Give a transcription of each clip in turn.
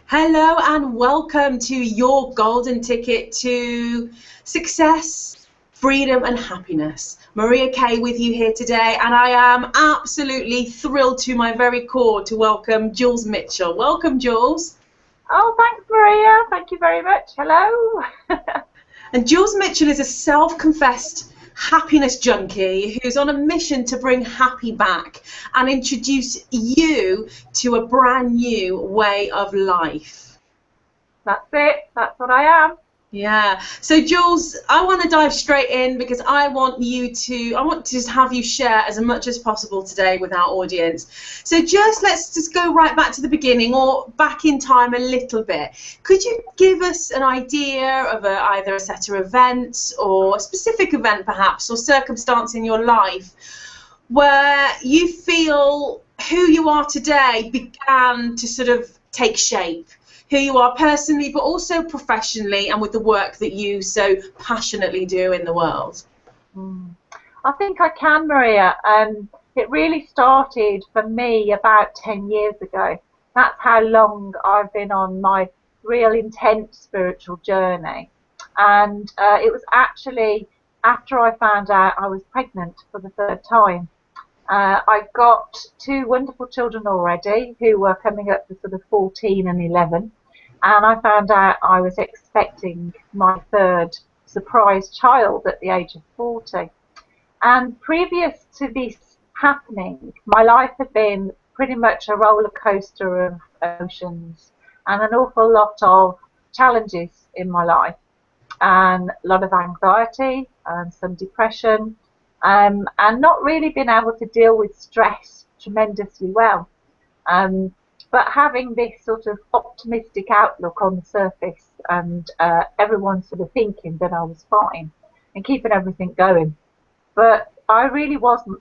Hello and welcome to your golden ticket to success, freedom and happiness. Maria Kay with you here today, and I am absolutely thrilled to my very core to welcome Jules Mitchell. Welcome, Jules. Oh, thanks, Maria. Thank you very much. Hello. And Jules Mitchell is a self-confessed happiness junkie who's on a mission to bring happy back and introduce you to a brand new way of life. That's it. That's what I am. Yeah. So Jules, I want to dive straight in because I want to just have you share as much as possible today with our audience. So let's just go right back to the beginning or back in time a little bit. Could you give us an idea of either a set of events or a specific event perhaps or circumstance in your life where you feel who you are today began to sort of take shape? Who you are personally, but also professionally, and with the work that you so passionately do in the world? I think I can, Maria. It really started for me about 10 years ago. That's how long I've been on my real intense spiritual journey. And it was actually after I found out I was pregnant for the third time. I got two wonderful children already who were coming up to sort of 14 and 11. And I found out I was expecting my third surprise child at the age of 40. And previous to this happening, my life had been pretty much a roller coaster of emotions and an awful lot of challenges in my life, and a lot of anxiety and some depression, and not really been able to deal with stress tremendously well. But having this sort of optimistic outlook on the surface, and everyone sort of thinking that I was fine and keeping everything going. But I really wasn't,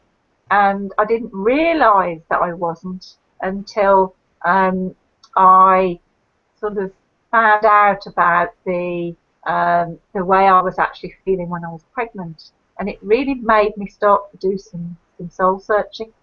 and I didn't realise that I wasn't until I sort of found out about the way I was actually feeling when I was pregnant, and it really made me start to do some soul searching.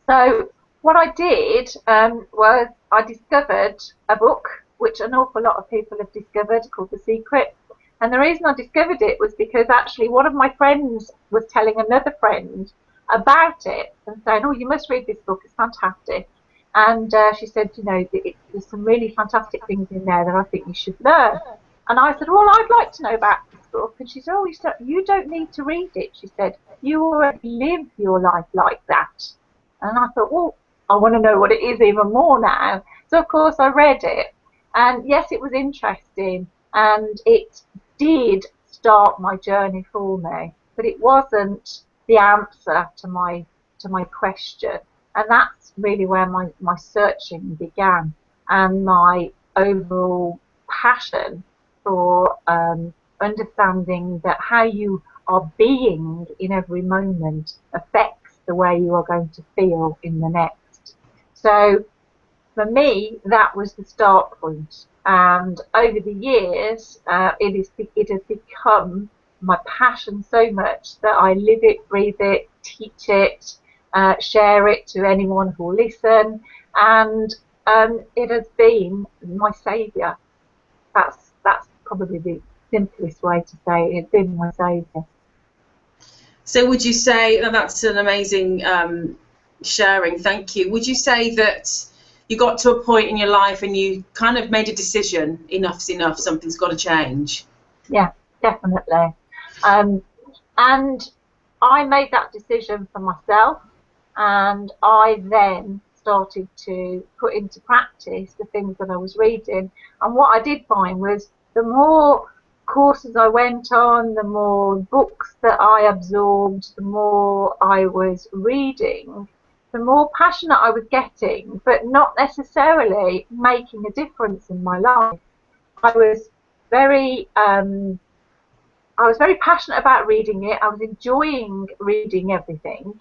So what I did was I discovered a book which an awful lot of people have discovered called The Secret. And the reason I discovered it was because actually one of my friends was telling another friend about it and saying, oh, you must read this book, it's fantastic. And she said, you know, there's some really fantastic things in there that I think you should learn. And I said, well, I'd like to know about this book. And she said, oh, you don't need to read it. She said, you already live your life like that. And I thought, well, I want to know what it is even more now. So, of course, I read it. And, yes, it was interesting. And it did start my journey for me. But it wasn't the answer to my question. And that's really where my searching began. And my overall passion for understanding that how you are being in every moment affects the way you are going to feel in the next. So for me, that was the start point. And over the years, it has become my passion so much that I live it, breathe it, teach it, share it to anyone who will listen. And it has been my saviour. That's probably the simplest way to say it. It's been my saviour. So would you say, that's an amazing sharing, thank you. Would you say that you got to a point in your life and you kind of made a decision, enough's enough, something's got to change? Yeah, definitely. And I made that decision for myself, and I then started to put into practice the things that I was reading. And what I did find was the more courses I went on, the more books that I absorbed, the more I was reading, the more passionate I was getting, but not necessarily making a difference in my life. I was very passionate about reading it. I was enjoying reading everything,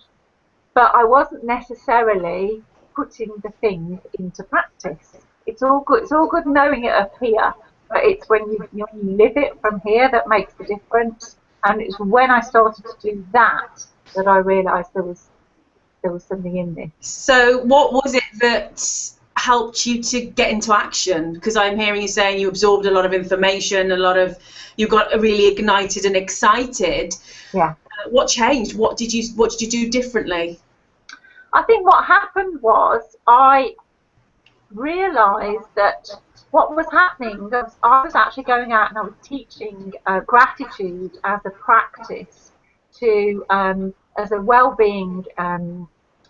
but I wasn't necessarily putting the things into practice. It's all good. It's all good knowing it up here, but it's when you live it from here that makes the difference. And it's when I started to do that I realised there was something in this. So what was it that helped you to get into action? Because I'm hearing you saying you absorbed a lot of information, you got really ignited and excited. Yeah. What changed? What did you do differently? I think what happened was I realised that what was happening was I was actually going out and I was teaching gratitude as a practice to as a well-being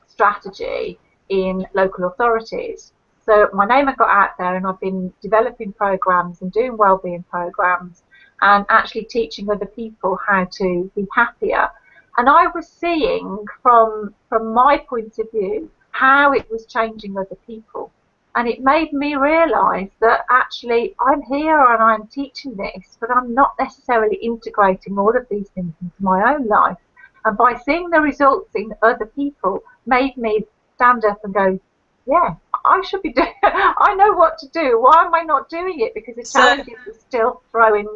strategy in local authorities. So my name had got out there, and I've been developing programs and doing well-being programs and actually teaching other people how to be happier. And I was seeing from my point of view how it was changing other people. And it made me realise that actually I'm here and I'm teaching this, but I'm not necessarily integrating all of these things into my own life. And by seeing the results in other people made me stand up and go, yeah, I should be doing it. I know what to do. Why am I not doing it? Because the challenges are still throwing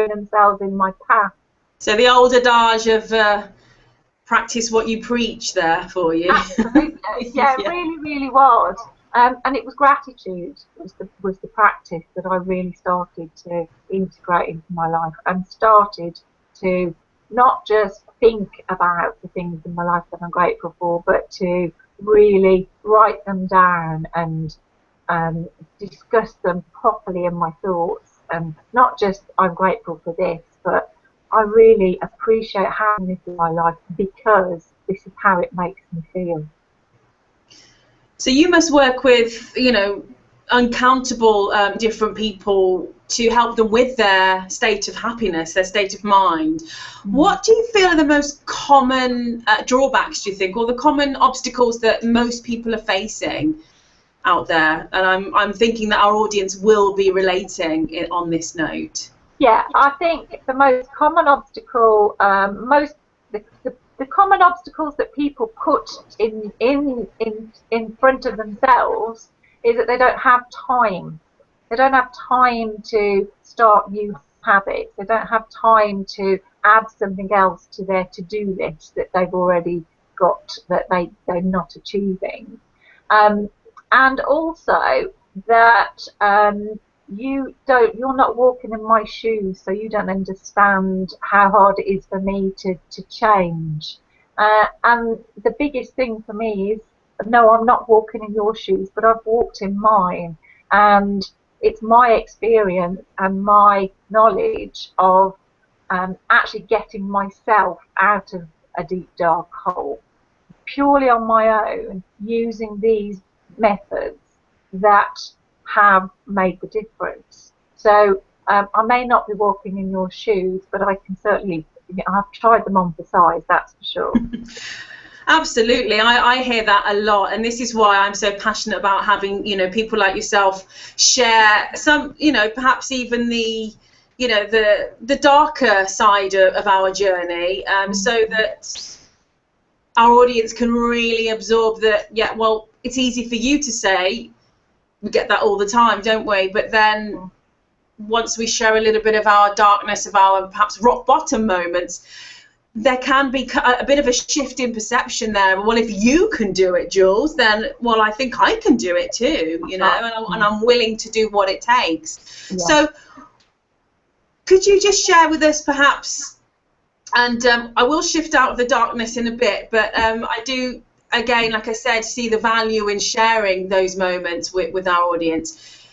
themselves in my path. So the old adage of practice what you preach there for you. Absolutely. Yeah, it really, really was. And it was gratitude was the practice that I really started to integrate into my life, and started to not just think about the things in my life that I'm grateful for, but to really write them down and discuss them properly in my thoughts. And not just I'm grateful for this, but I really appreciate having this in my life because this is how it makes me feel. So you must work with, uncountable different people to help them with their state of happiness, their state of mind. What do you feel are the most common drawbacks, do you think, or the common obstacles that most people are facing out there? And I'm thinking that our audience will be relating on this note. Yeah, I think the most common obstacle, the common obstacles that people put in front of themselves is that they don't have time. They don't have time to start new habits. They don't have time to add something else to their to-do list that they've already got that they're not achieving. And also that you're not walking in my shoes, so you don't understand how hard it is for me to change. And the biggest thing for me is, no, I'm not walking in your shoes, but I've walked in mine, and it's my experience and my knowledge of actually getting myself out of a deep dark hole purely on my own, using these methods that have made the difference. So I may not be walking in your shoes, but I can certainly, I've tried them on for size, that's for sure. Absolutely, I hear that a lot, and this is why I'm so passionate about having people like yourself share some, perhaps even the darker side of our journey, so that our audience can really absorb that. Yeah, well, it's easy for you to say. We get that all the time, don't we? But then once we share a little bit of our darkness, of our perhaps rock bottom moments, there can be a bit of a shift in perception there. Well, if you can do it, Jules, then, well, I think I can do it too, and I'm willing to do what it takes. Yeah. So could you just share with us perhaps, and I will shift out of the darkness in a bit, but I do, again, like I said, see the value in sharing those moments with our audience.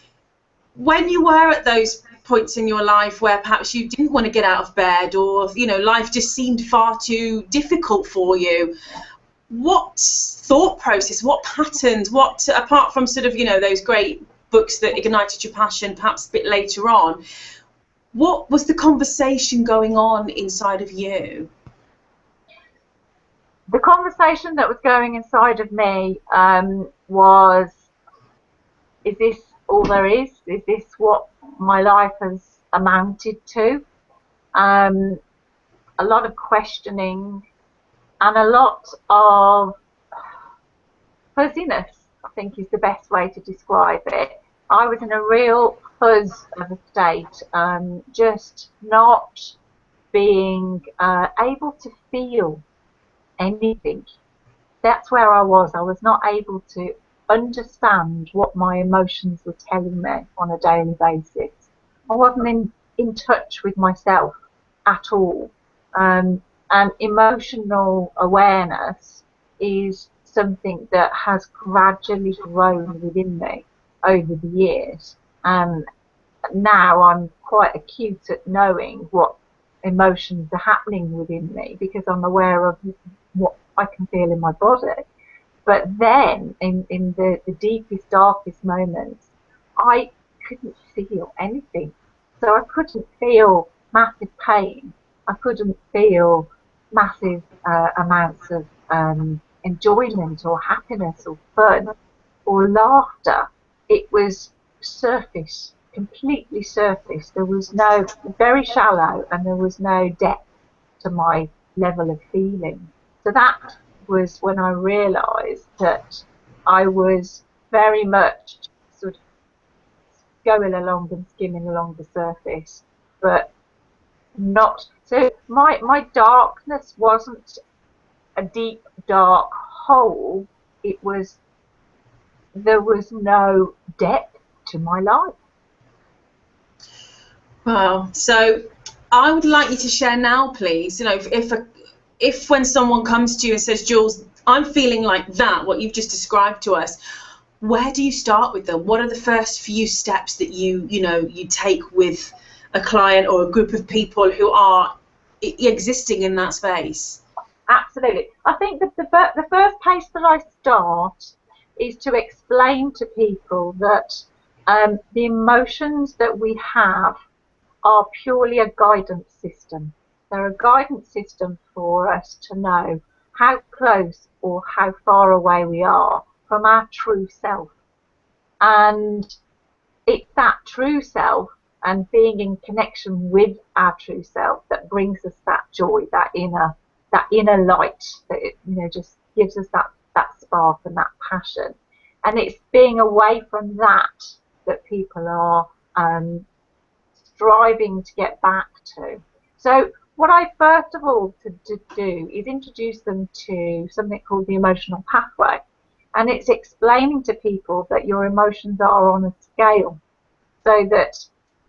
When you were at those points in your life where perhaps you didn't want to get out of bed, or life just seemed far too difficult for you, what thought process, what patterns, what, apart from sort of those great books that ignited your passion perhaps a bit later on, what was the conversation going on inside of you? The conversation that was going inside of me was, is this all there is? Is this what my life has amounted to? A lot of questioning and a lot of fuzziness, I think, is the best way to describe it. I was in a real fuzz of a state, just not being able to feel anything. That's where I was. I was not able to understand what my emotions were telling me on a daily basis. I wasn't in touch with myself at all. And emotional awareness is something that has gradually grown within me over the years. And now I'm quite acute at knowing what emotions are happening within me because I'm aware of what I can feel in my body. But then, in the deepest, darkest moments, I couldn't feel anything. So I couldn't feel massive pain. I couldn't feel massive amounts of enjoyment or happiness or fun or laughter. It was surface, completely surface. There was no, very shallow, and there was no depth to my level of feeling. So that was when I realised that I was very much sort of going along and skimming along the surface, but not. So my darkness wasn't a deep, dark hole. It was, there was no depth to my life. Wow. So I would like you to share now, please. You know, if when someone comes to you and says, Jules, I'm feeling like that, what you've just described to us, where do you start with them? What are the first few steps that you take with a client or a group of people who are existing in that space? Absolutely. I think that the first place that I start is to explain to people that the emotions that we have are purely a guidance system. They're a guidance system for us to know how close or how far away we are from our true self. And it's that true self and being in connection with our true self that brings us that joy, that inner light that just gives us that spark and that passion. And it's being away from that people are striving to get back to. So what I first of all to do is introduce them to something called the emotional pathway. And it's explaining to people that your emotions are on a scale so that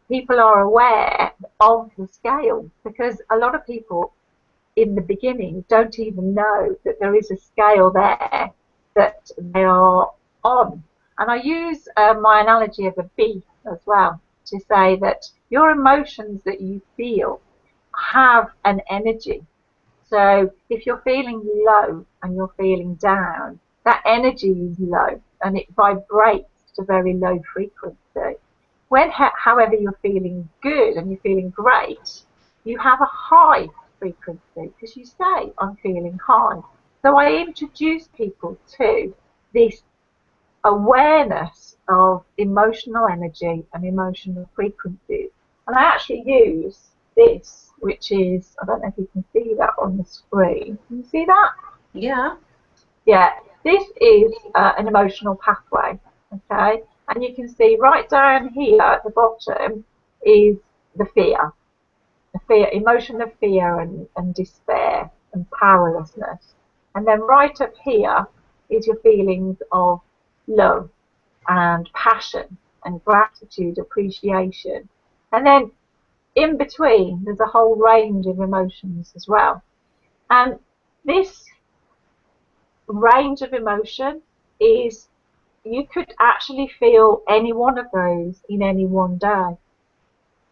people are aware of the scale, because a lot of people in the beginning don't even know that there is a scale there that they are on. And I use my analogy of a bee as well to say that your emotions that you feel have an energy. So if you're feeling low and you're feeling down, that energy is low and it vibrates to very low frequency. When, however, you're feeling good and you're feeling great, you have a high frequency because you say, I'm feeling high. So I introduce people to this awareness of emotional energy and emotional frequencies. And I actually use this, which is, I don't know if you can see that on the screen. Can you see that? Yeah. Yeah, this is an emotional pathway, okay? And you can see right down here at the bottom is the fear, emotion of fear and despair and powerlessness. And then right up here is your feelings of love and passion and gratitude, appreciation. And then in between, there's a whole range of emotions as well. And this range of emotion is, you could actually feel any one of those in any one day.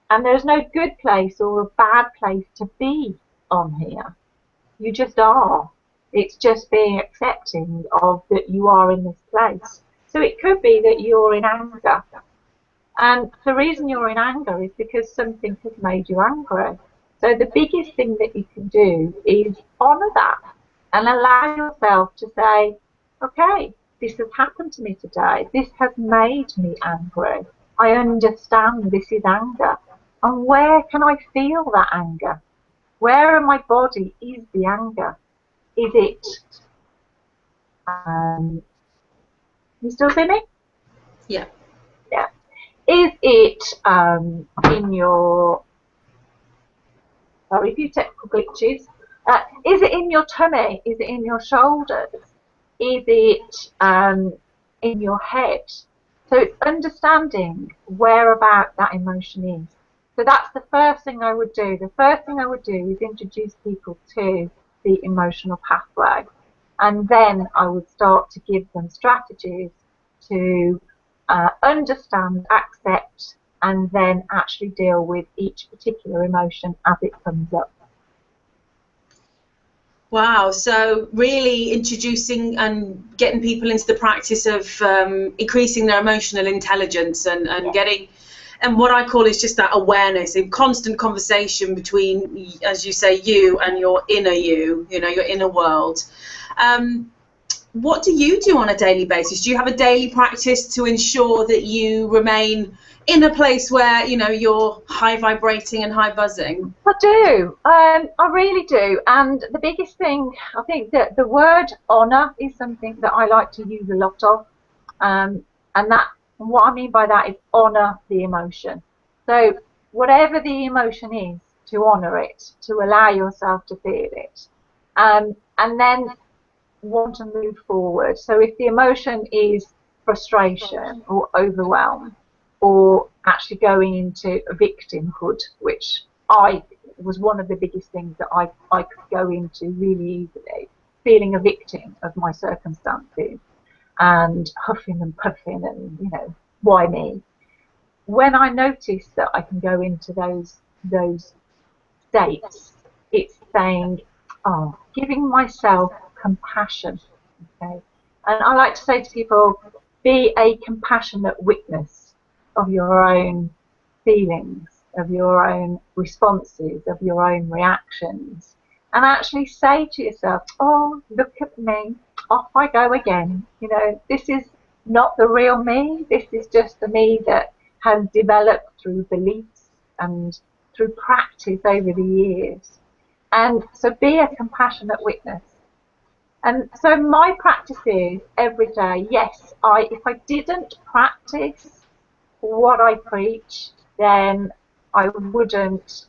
And there's no good place or a bad place to be on here. You just are. It's just being accepting of that you are in this place. So it could be that you're in anger. And the reason you're in anger is because something has made you angry. So the biggest thing that you can do is honour that and allow yourself to say, okay, this has happened to me today. This has made me angry. I understand this is anger. And where can I feel that anger? Where in my body is the anger? Is it, you still see me? Yeah. Yeah. Is it in your, sorry, a few technical glitches. Is it in your tummy? Is it in your shoulders? Is it in your head. So it's understanding whereabout that emotion is. So that's the first thing I would do. The first thing I would do is introduce people to the emotional pathway. And then I would start to give them strategies to understand, accept, and then actually deal with each particular emotion as it comes up. Wow, so really introducing and getting people into the practice of increasing their emotional intelligence and getting, and what I call is just that awareness, a constant conversation between, as you say, you and your inner you, you know, your inner world. What do you do on a daily basis? Do you have a daily practice to ensure that you remain in a place where, you know, you're high vibrating and high buzzing? I do. I really do. And the biggest thing, I think that the word honour is something that I like to use a lot of. And what I mean by that is honour the emotion. So whatever the emotion is, to honour it, to allow yourself to feel it. And then want to move forward. So if the emotion is frustration or overwhelm, or actually going into a victimhood, which was one of the biggest things that I could go into really easily, feeling a victim of my circumstances and huffing and puffing and, you know, why me? When I notice that I can go into those states, it's saying, oh, giving myself compassion. Okay, and I like to say to people, be a compassionate witness of your own feelings, of your own responses, of your own reactions, and actually say to yourself, oh, look at me, off I go again. You know, this is not the real me. This is just the me that has developed through beliefs and through practice over the years. And so be a compassionate witness. And so my practice is every day, yes, if I didn't practice what I preach, then I wouldn't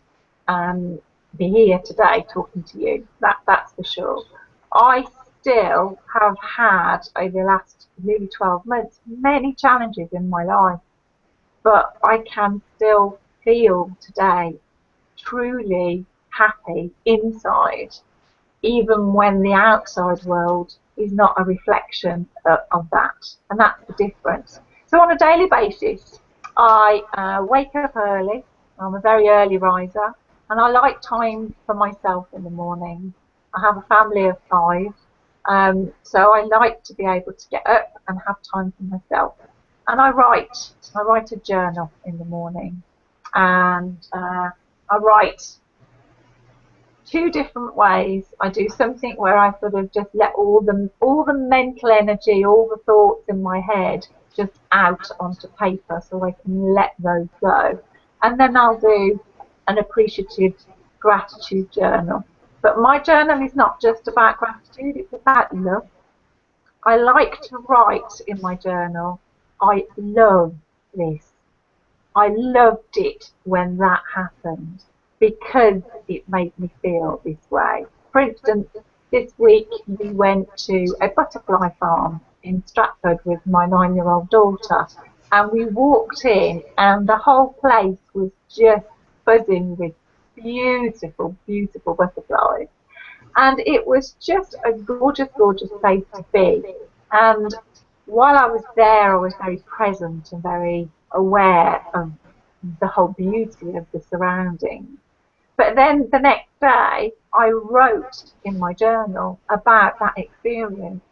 be here today talking to you. That's for sure. I still have had, over the last nearly 12 months, many challenges in my life, but I can still feel today truly happy inside, even when the outside world is not a reflection of that. And that's the difference. So on a daily basis, I wake up early. I'm a very early riser, and I like time for myself in the morning. I have a family of 5, so I like to be able to get up and have time for myself. And I write a journal in the morning, and I write 2 different ways. I do something where I sort of just let all the mental energy, all the thoughts in my head just out onto paper so I can let those go. And then I'll do an appreciative gratitude journal. But my journal is not just about gratitude, it's about love. I like to write in my journal, I love this. I loved it when that happened, because it made me feel this way. For instance, this week we went to a butterfly farm in Stratford with my 9-year-old daughter, and we walked in and the whole place was just buzzing with beautiful, beautiful butterflies. And it was just a gorgeous, gorgeous place to be. And while I was there, I was very present and very aware of the whole beauty of the surroundings. But then the next day, I wrote in my journal about that experience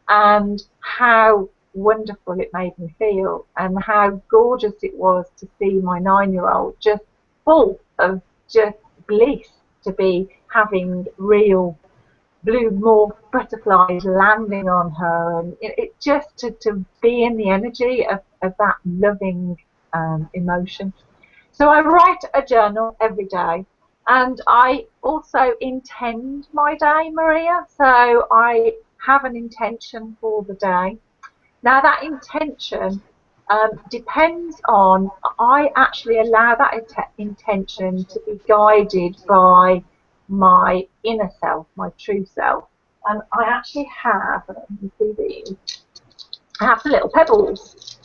and how wonderful it made me feel and how gorgeous it was to see my 9-year-old just full of just bliss to be having real blue morph butterflies landing on her, and it just to be in the energy of that loving emotion. So I write a journal every day, and I also intend my day, Maria. So I have an intention for the day. Now that intention depends on, I actually allow that intention to be guided by my inner self, my true self. And I actually have, let me see these, I have the little pebbles.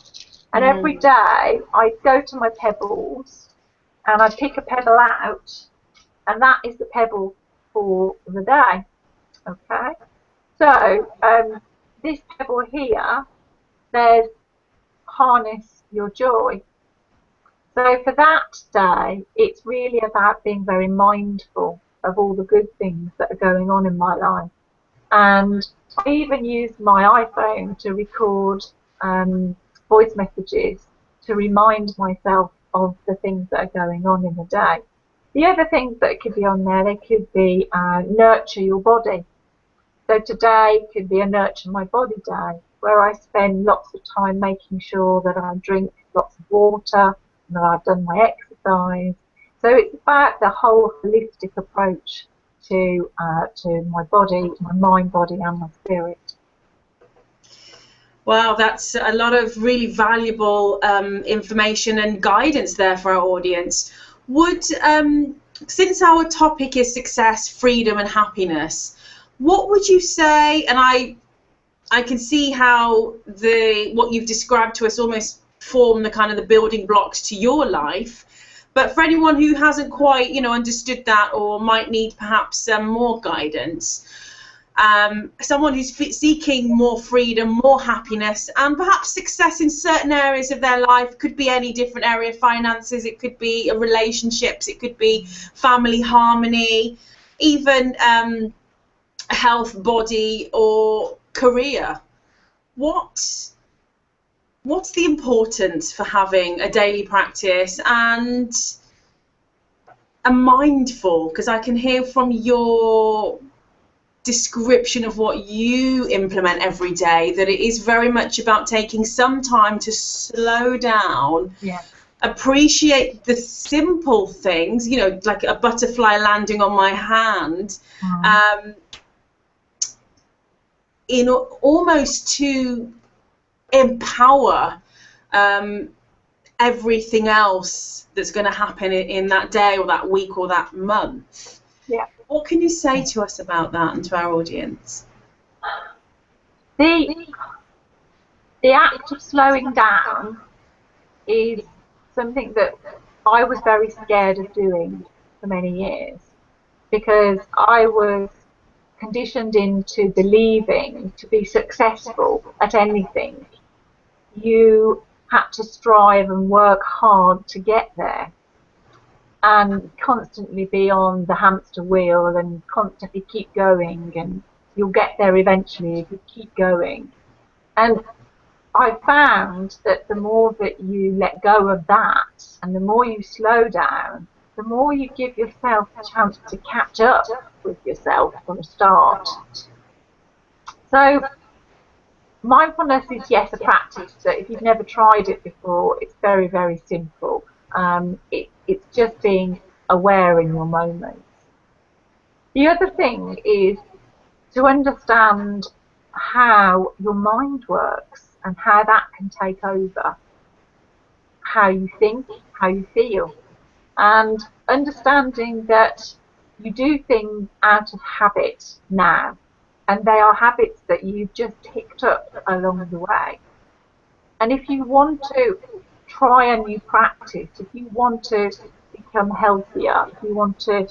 And every day I go to my pebbles and I pick a pebble out, and that is the pebble for the day. Okay? So this pebble here, there's harness your joy. So for that day, it's really about being very mindful of all the good things that are going on in my life. And I even use my iPhone to record voice messages to remind myself of the things that are going on in the day. The other things that could be on there, they could be nurture your body. So today could be a nurture my body day, where I spend lots of time making sure that I drink lots of water and that I've done my exercise. So it's about the whole holistic approach to my body, my mind, body and my spirit. Wow, that's a lot of really valuable information and guidance there for our audience. Would, since our topic is success, freedom and happiness, what would you say, and I can see how what you've described to us almost form the kind of the building blocks to your life, but for anyone who hasn't quite, understood that or might need perhaps more guidance, someone who's seeking more freedom, more happiness, and perhaps success in certain areas of their life, could be any different area, finances, it could be relationships, it could be family harmony, even health, body, or career. What's the importance for having a daily practice and a mindful, because I can hear from your description of what you implement every day that it is very much about taking some time to slow down, appreciate the simple things, like a butterfly landing on my hand, in almost to empower everything else that's going to happen in that day or that week or that month. Yeah. What can you say to us about that and to our audience? The act of slowing down is something that I was very scared of doing for many years, because I was conditioned into believing to be successful at anything, you had to strive and work hard to get there, and constantly be on the hamster wheel and constantly keep going, and you'll get there eventually if you keep going. And I found that the more that you let go of that and the more you slow down, the more you give yourself a chance to catch up with yourself from the start. So mindfulness is, yes, a practice that if you've never tried it before, it's very, very simple. It's just being aware in your moments. The other thing is to understand how your mind works and how that can take over how you think, how you feel, and understanding that you do things out of habit now, and they are habits that you've just picked up along the way. And if you want to try a new practice, if you want to become healthier, if you want to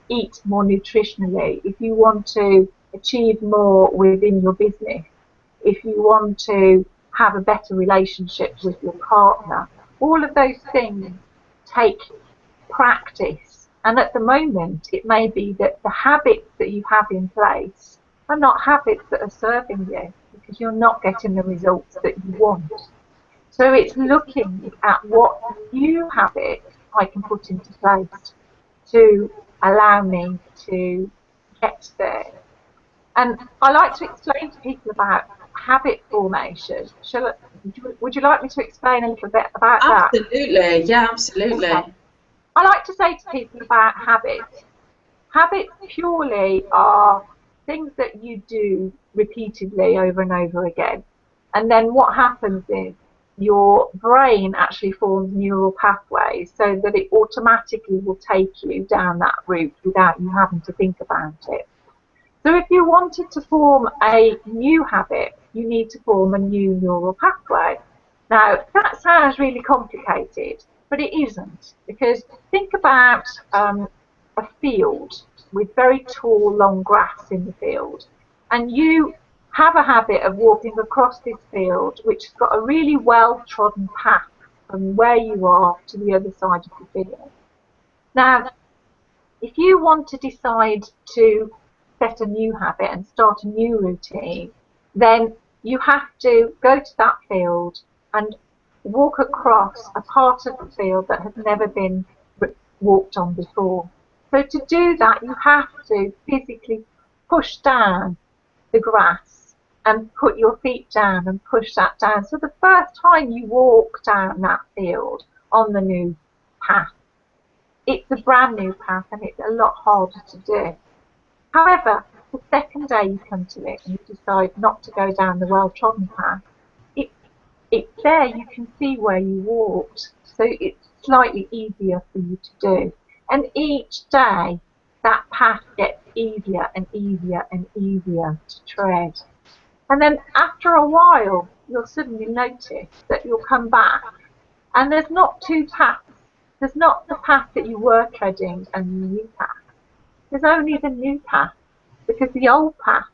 eat more nutritionally, if you want to achieve more within your business, if you want to have a better relationship with your partner, all of those things take practice. And at the moment, it may be that the habits that you have in place are not habits that are serving you, because you're not getting the results that you want. So it's looking at what new habits I can put into place to allow me to get there. And I like to explain to people about habit formation. Would you like me to explain a little bit about that? Absolutely, yeah, absolutely. Okay. I like to say to people about habits. Habits purely are things that you do repeatedly over and over again. And then what happens is your brain actually forms neural pathways so that it automatically will take you down that route without you having to think about it. So if you wanted to form a new habit, you need to form a new neural pathway. Now, that sounds really complicated, but it isn't, because think about a field with very tall, long grass in the field, and you have a habit of walking across this field, which has got a really well-trodden path from where you are to the other side of the field. Now, if you want to decide to set a new habit and start a new routine, then you have to go to that field and walk across a part of the field that has never been walked on before. So to do that, you have to physically push down the grass and put your feet down and push that down. So the first time you walk down that field on the new path, it's a brand new path and it's a lot harder to do. However, the second day you come to it and you decide not to go down the well-trodden path, it's there, you can see where you walked, so it's slightly easier for you to do. And each day, that path gets easier and easier and easier to tread. And then after a while, you'll suddenly notice that you'll come back, and there's not two paths. There's not the path that you were treading and the new path. There's only the new path, because the old path,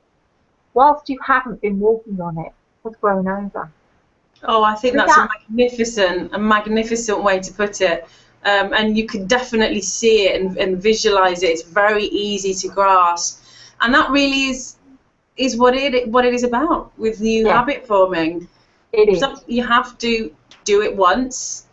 whilst you haven't been walking on it, has grown over. Oh, I think that's a magnificent way to put it. And you can definitely see it and visualize it. It's very easy to grasp, and that really is what it is about with new habit forming. It is. So you have to do it once.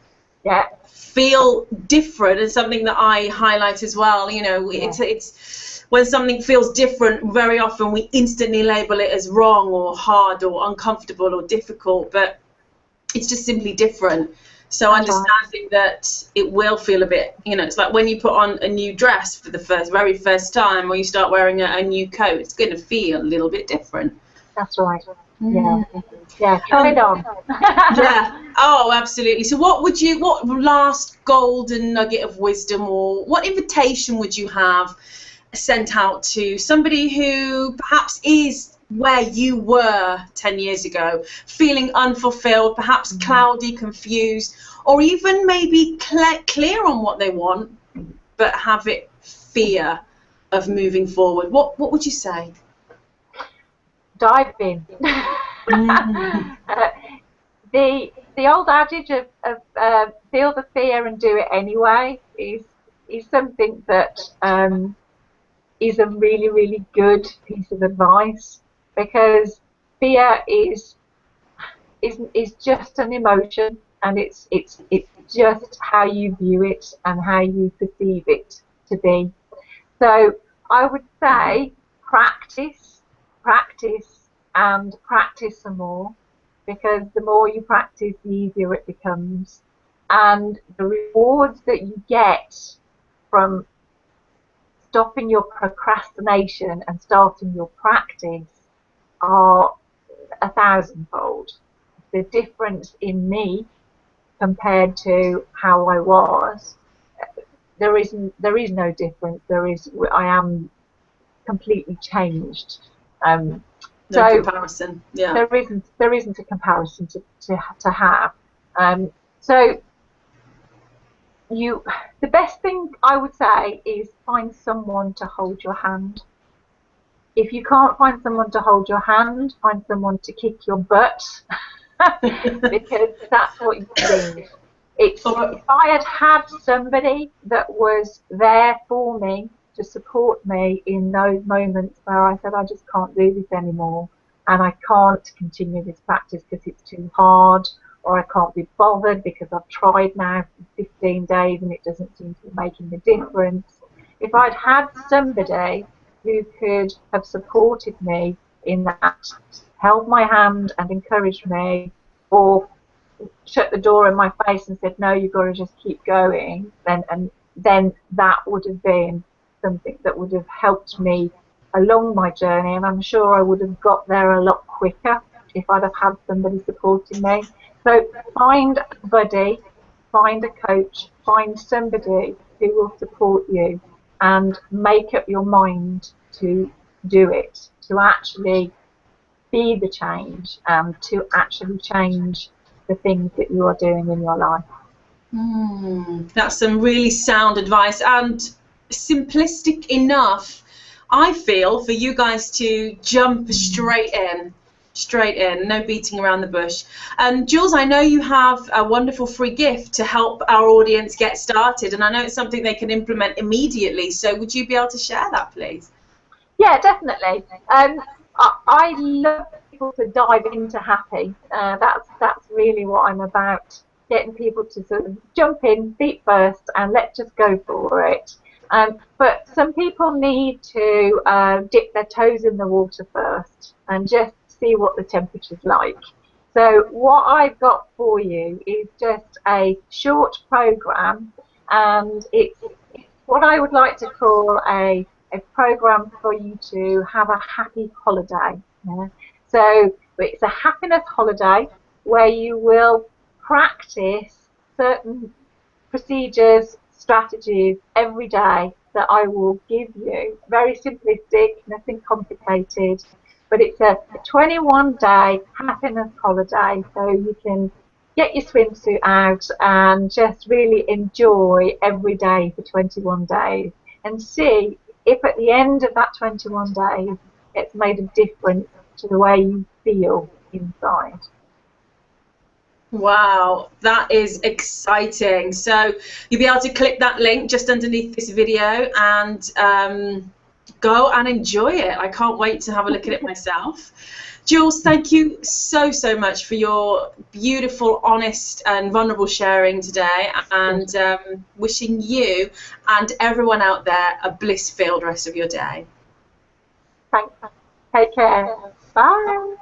Yeah. Feel different, and something that I highlight as well. You know, it's when something feels different. Very often we instantly label it as wrong or hard or uncomfortable or difficult, but it's just simply different. So understanding that it will feel a bit, you know, it's like when you put on a new dress for the very first time, or you start wearing a new coat, it's going to feel a little bit different. That's right. Yeah. Yeah. Carry it on. Yeah. Oh, absolutely. So what last golden nugget of wisdom, or what invitation would you have sent out to somebody who perhaps is where you were 10 years ago, feeling unfulfilled, perhaps cloudy, confused, or even maybe clear on what they want, but have it fear of moving forward? What would you say? Dive in. The old adage of feel the fear and do it anyway is something that is a really, really good piece of advice, because fear is just an emotion, and it's just how you view it and how you perceive it to be. So I would say practice, and practice some more, because the more you practice, the easier it becomes, and the rewards that you get from stopping your procrastination and starting your practice are 1,000-fold. The difference in me compared to how I was, there is no difference. I am completely changed. No comparison. Yeah. There isn't a comparison to have. So the best thing I would say is find someone to hold your hand. If you can't find someone to hold your hand, find someone to kick your butt, because that's what you need. If I had somebody that was there for me to support me in those moments where I said, I just can't do this anymore, and I can't continue this practice because it's too hard, or I can't be bothered because I've tried now for 15 days and it doesn't seem to be making a difference. If I'd had somebody who could have supported me in that, held my hand and encouraged me, or shut the door in my face and said, no, you've got to just keep going, then that would have been something that would have helped me along my journey, and I'm sure I would have got there a lot quicker if I'd have had somebody supporting me. So find a buddy, find a coach, find somebody who will support you, and make up your mind to do it, to actually be the change, and to actually change the things that you are doing in your life. That's some really sound advice, and simplistic enough, I feel, for you guys to jump straight in, no beating around the bush. And Jules, I know you have a wonderful free gift to help our audience get started, and I know it's something they can implement immediately. So would you be able to share that, please? Yeah, definitely. I love people to dive into happy. That's really what I'm about, getting people to sort of jump in feet first and let's just go for it. But some people need to dip their toes in the water first and just see what the temperature's like. So what I've got for you is just a short program, and it's what I would like to call a program for you to have a happy holiday. Yeah? So it's a happiness holiday where you will practice certain procedures, strategies every day that I will give you. Very simplistic, nothing complicated, but it's a 21-day happiness holiday, so you can get your swimsuit out and just really enjoy every day for 21 days and see if at the end of that 21 days it's made a difference to the way you feel inside. Wow, that is exciting. So you'll be able to click that link just underneath this video and go and enjoy it. I can't wait to have a look at it myself. Jules, thank you so much for your beautiful, honest and vulnerable sharing today, and wishing you and everyone out there a bliss-filled rest of your day. Thanks. Take care. Bye.